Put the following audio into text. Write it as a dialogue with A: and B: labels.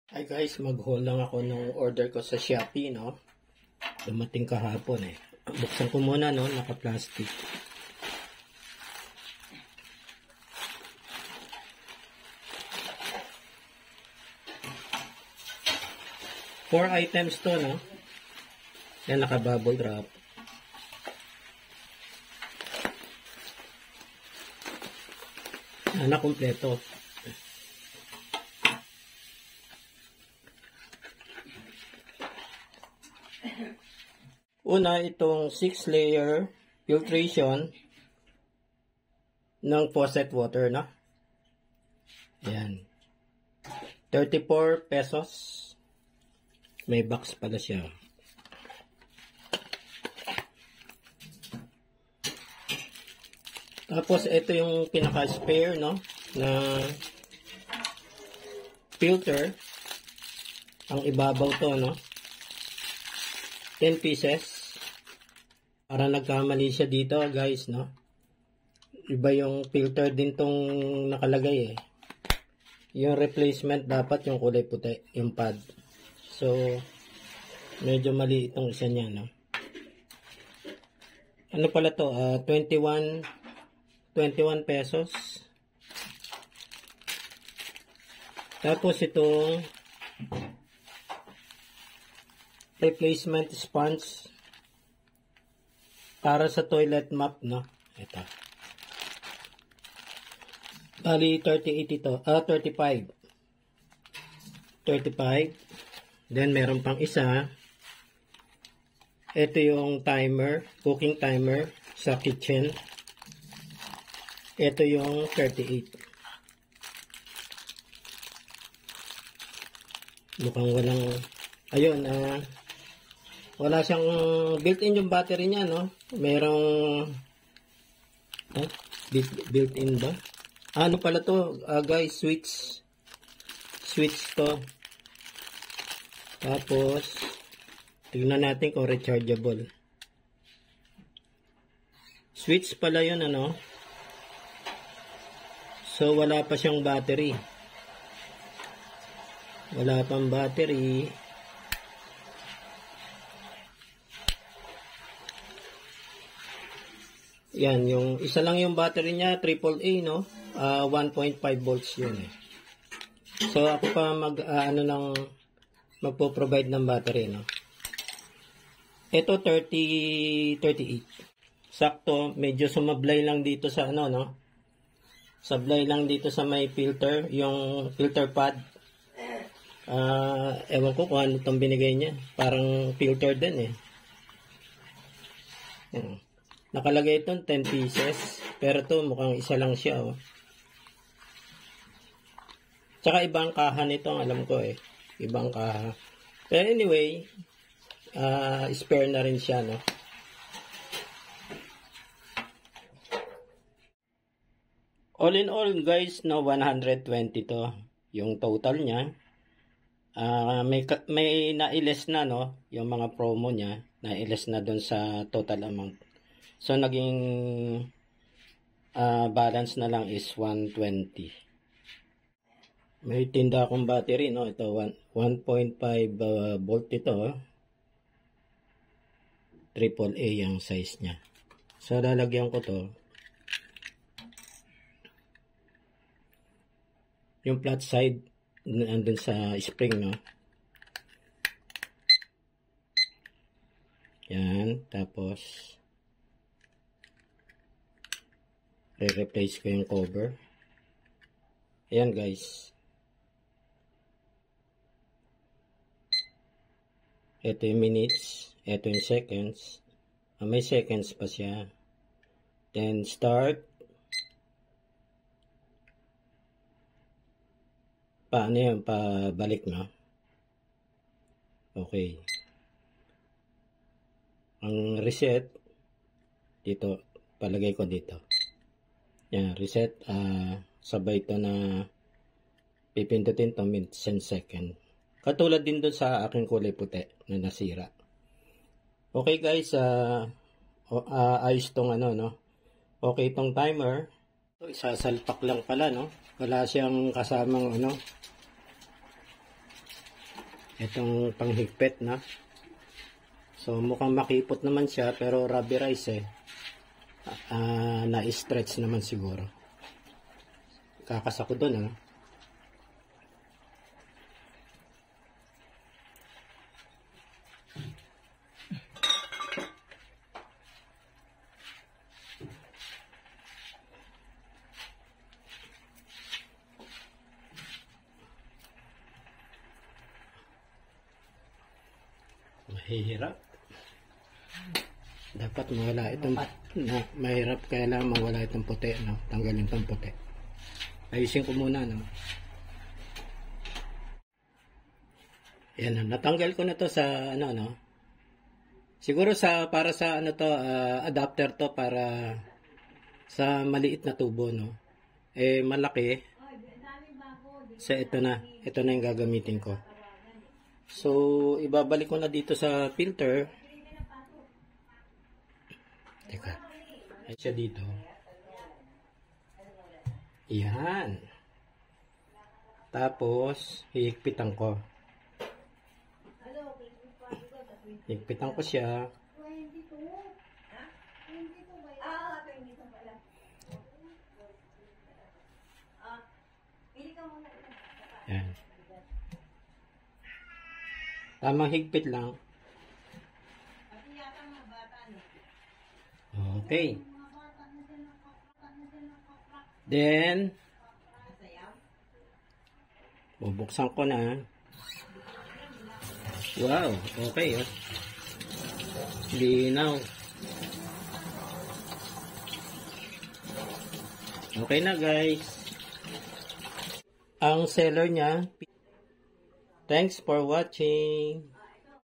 A: Hi guys, mag-haul lang ako ng order ko sa Shopee, no? Dumating kahapon eh. Buksan ko muna, no? Naka-plastic. Four items to, no? Yan, naka-bubble wrap. Yan, na-kompleto. Una, itong 6-layer filtration ng faucet water, no? Ayan. 34 pesos. May box pala siya. Tapos, ito yung pinaka-spare, no? Na filter. Ang ibabaw to, no? 10 pieces. Para nagkamali siya dito, guys, no? Iba yung filter din tong nakalagay, eh. Yung replacement dapat yung kulay puti, yung pad. So, medyo mali itong isa niya, no? Ano pala to? 21 pesos. Tapos itong replacement sponge para sa toilet mop, no? Ito. Bali 38 ito. 35. 35. Then meron pang isa. Ito yung timer, cooking timer sa kitchen. Ito yung 38. Mukhang walang, ayun, wala siyang built-in yung battery niya, no? Merong built-in ba? Ano pala to, guys, switch to. Tapos tignan natin kung rechargeable. Switch pala yun, ano? So wala pa siyang battery. Wala pang battery. Yan, yung isa lang yung battery niya, AAA, no? 1.5 volts yun, eh. So, ako pa magpo-provide ng battery, no? Ito, 38. Sakto, medyo sumablay lang dito sa, ano, no? Sablay lang dito sa may filter, yung filter pad. Ewan ko kung ano itong binigay niya. Parang filter din, eh. Yan. Nakalagay ito 10 pieces. Pero to mukhang isa lang siya, oh. Tsaka ibang kaha nito, alam ko, eh. Ibang kaha. Pero anyway, spare na rin siya, no? All in all, guys, no, 120 to. Yung total niya. May na-less na, no? Yung mga promo niya. Na-less na dun sa total amount. So, naging balance na lang is 120. May tinda akong battery, no? Ito, 1.5 volt ito. AAA ang size niya. So, lalagyan ko to. Yung flat side, nandun sa spring, no? Yan. Tapos, re-replace ko yung cover. Ayan, guys. Ito yung minutes. Ito yung seconds. May seconds pa siya. Then, start. Paano yan? Pabalik, no? Okay. Ang reset, dito, palagay ko dito. Yan, reset, sabay ito na pipindutin to minutes and second. Katulad din dun sa aking kulay puti na nasira. Okay guys, ayos tong ano, no? Okay itong timer. So, isasalpak lang pala, no? Wala siyang kasamang ano. Itong panghigpit na. So mukhang makipot naman siya pero rubberized na-stretch naman siguro. Kakasa ko doon Mahirap. Dapat mawala itong mahirap, kailangan mawala itong puti, no? Tanggalin itong puti. Ayusin ko muna, no? Yan, natanggal ko na to sa no? Siguro para sa adapter to para sa maliit na tubo, no? Malaki. So ito na yung gagamitin ko. So, ibabalik ko na dito sa filter. Teka. Ay siya dito. Yan. Tapos, hihigpitan ko. Higpitan ko siya. Yan. Tamang higpit lang. Okay. Then, bubuksan ko na. Wow, okay. Linaw. Okay na, guys. Ang seller niya. Thanks for watching.